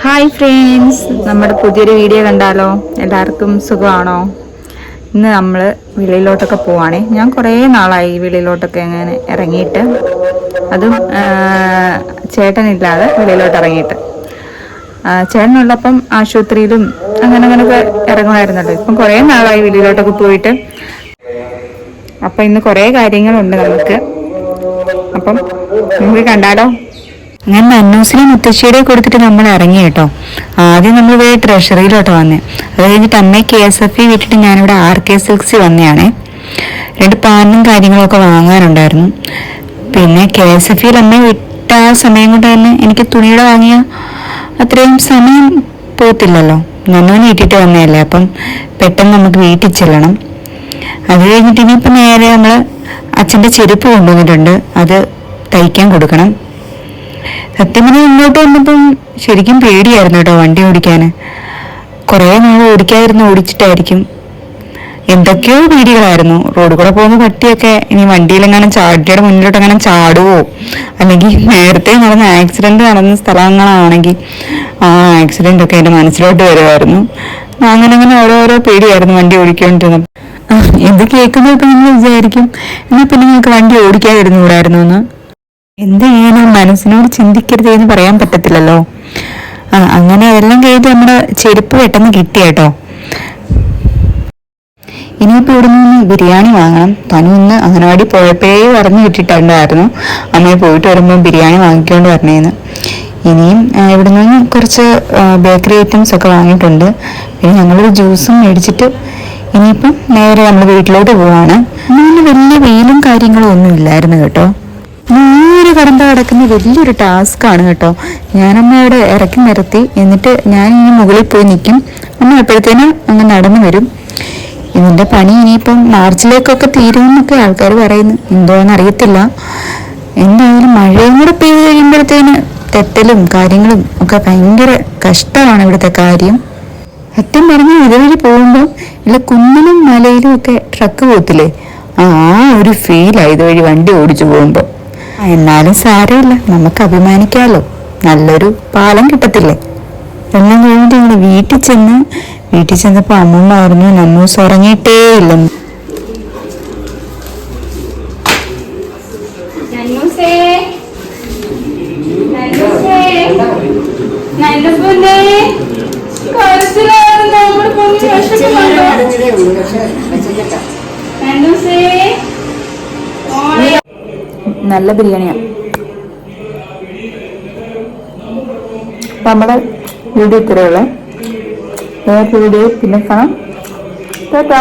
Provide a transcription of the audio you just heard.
Hi friends, നമ്മുടെ പുതിയൊരു video കണ്ടാലോ? എല്ലാവർക്കും സുഖമാണോ? ഇന്ന് നമ്മൾ വെളിയിലോട്ടൊക്കെ പോവാണേ. ഞാൻ കുറേ നാളായി വെളിയിലോട്ടൊക്കെ അങ്ങനെ ഇറങ്ങിയിട്ട്, അതും ചേട്ടനില്ലാതെ വെളിയിലോട്ട് ഇറങ്ങിയിട്ട്. ചേട്ടനുള്ളപ്പം ആശുപത്രിയിലും അങ്ങനെയൊക്കെ ഇറങ്ങുമായിരുന്നല്ലോ. ഇപ്പം കുറേ നാളായി വെളിയിലോട്ടൊക്കെ പോയിട്ട്. അപ്പം ഇന്ന് കുറേ കാര്യങ്ങളുണ്ട് നമുക്ക്. അപ്പം നമുക്ക് കണ്ടാലോ? ഞാൻ മന്നൂസിനെ മുത്തശ്ശിയുടെ കൊടുത്തിട്ട് നമ്മൾ ഇറങ്ങി കേട്ടോ. ആദ്യം നമ്മൾ ഇവിടെ ട്രഷറിയിലോട്ട് വന്നേ. അത് കഴിഞ്ഞിട്ട് അമ്മയെ KSF വിട്ടിട്ട് ഞാനിവിടെ RK Silks വന്നതാണേ. 2 പാനും കാര്യങ്ങളൊക്കെ വാങ്ങാനുണ്ടായിരുന്നു. പിന്നെ KSF അമ്മയെ വിട്ട ആ സമയം കൊണ്ട് തന്നെ എനിക്ക് തുണിയുടെ വാങ്ങിയ അത്രയും സമയം പോകത്തില്ലല്ലോ. നന്നൂനെ ഇട്ടിട്ട് വന്നതല്ലേ, അപ്പം പെട്ടെന്ന് നമുക്ക് വീട്ടിൽ ചെല്ലണം. അത് കഴിഞ്ഞിട്ട് ഇനിയിപ്പം നേരെ നമ്മൾ അച്ഛൻ്റെ ചെരുപ്പ് കൊണ്ടുവന്നിട്ടുണ്ട്, അത് തയ്ക്കാൻ കൊടുക്കണം. സത്യം പറഞ്ഞാൽ ഇങ്ങോട്ട് വന്നപ്പം ശരിക്കും പേടിയായിരുന്നു കേട്ടോ വണ്ടി ഓടിക്കാൻ. കുറേ നാൾ ഓടിച്ചിട്ടായിരിക്കും. എന്തൊക്കെയോ പേടികളായിരുന്നു. റോഡിൽ കൂടെ പോകുന്ന പട്ടിയൊക്കെ ഇനി വണ്ടിയിലെങ്ങാനും ചാടിയുടെ മുന്നിലോട്ട് അങ്ങനെ ചാടുവോ, അല്ലെങ്കിൽ നേരത്തെ നടന്ന ആക്സിഡന്റ് നടന്ന സ്ഥലങ്ങളാണെങ്കിൽ ആ ആക്സിഡന്റ് ഒക്കെ എൻ്റെ മനസ്സിലോട്ട് വരുമായിരുന്നു. അങ്ങനെ ഓരോരോ പേടിയായിരുന്നു വണ്ടി ഓടിക്കൊണ്ടിരുന്നത്. എന്ത് കേൾക്കുമ്പോൾ ഇപ്പം നിങ്ങൾ വിചാരിക്കും എന്നാൽ പിന്നെ നിങ്ങൾക്ക് വണ്ടി ഓടിക്കാതിരുന്നുകൂടായിരുന്നു എന്ന്. എന്ത് ചെയ്യാനും മനസ്സിനോട് ചിന്തിക്കരുത് എന്ന് പറയാൻ പറ്റത്തില്ലല്ലോ. അങ്ങനെ അതെല്ലാം കഴിഞ്ഞ് നമ്മുടെ ചെരുപ്പ് പെട്ടെന്ന് കിട്ടി കേട്ടോ. ഇനിയിപ്പോൾ ഇവിടെ നിന്ന് ബിരിയാണി വാങ്ങണം. തനു ഇന്ന് അംഗനവാടി പോയപ്പോഴേ പറഞ്ഞു കിട്ടിയിട്ടുണ്ടായിരുന്നു അമ്മയെ പോയിട്ട് വരുമ്പോൾ ബിരിയാണി വാങ്ങിക്കൊണ്ട് വരണേന്ന്. ഇനിയും ഇവിടെ നിന്ന് കുറച്ച് ബേക്കറി ഐറ്റംസ് ഒക്കെ വാങ്ങിയിട്ടുണ്ട്. പിന്നെ ഞങ്ങളൊരു ജ്യൂസും മേടിച്ചിട്ട് ഇനിയിപ്പം നേരെ നമ്മൾ വീട്ടിലോട്ട് പോവാണ്. അങ്ങനെ വലിയ വെയിലും കാര്യങ്ങളും ഒന്നും ഇല്ലായിരുന്നു കേട്ടോ. നൂറ് കടമ്പ കിടക്കുന്ന വലിയൊരു ടാസ്ക്കാണ് കേട്ടോ. ഞാനമ്മയോട് ഇറക്കി നിർത്തി, എന്നിട്ട് ഞാൻ ഇനി മുകളിൽ പോയി നിൽക്കും. അമ്മ എപ്പോഴത്തേനും അങ്ങ് നടന്നു വരും. ഇതിൻ്റെ പണി ഇനിയിപ്പം മാർച്ചിലേക്കൊക്കെ തീരുമെന്നൊക്കെ ആൾക്കാർ പറയുന്നു. എന്തോന്ന് അറിയത്തില്ല. എന്തായാലും മഴയും കൂടെ പെയ്ത് കഴിയുമ്പോഴത്തേന് തെറ്റലും കാര്യങ്ങളും ഒക്കെ ഭയങ്കര കഷ്ടമാണ് ഇവിടുത്തെ കാര്യം. സത്യം പറഞ്ഞാൽ ഇതുവഴി പോകുമ്പോൾ ഇല്ല കുന്നിലും മലയിലും ഒക്കെ ട്രക്ക് പോകത്തില്ലേ, ആ ഒരു ഫീലാണ് ഇതുവഴി വണ്ടി ഓടിച്ചു പോകുമ്പോൾ. എന്നാലും സാരമില്ല, നമുക്ക് അഭിമാനിക്കാമല്ലോ. നല്ലൊരു പാലം കിട്ടത്തില്ലേ. എല്ലാം കഴിഞ്ഞിട്ട് ഞങ്ങൾ വീട്ടിൽ ചെന്നപ്പോൾ അമ്മൂമ്മ പറഞ്ഞു നന്നൂസ് ഉറങ്ങിയിട്ടേ ഇല്ലെന്ന്. നല്ല ബിരിയാണിയാണ്. അപ്പം നമ്മുടെ വീഡിയോ ഇത്രയുള്ള വേറെ വീഡിയോ പിന്നെ കാണാം. ടാറ്റാ.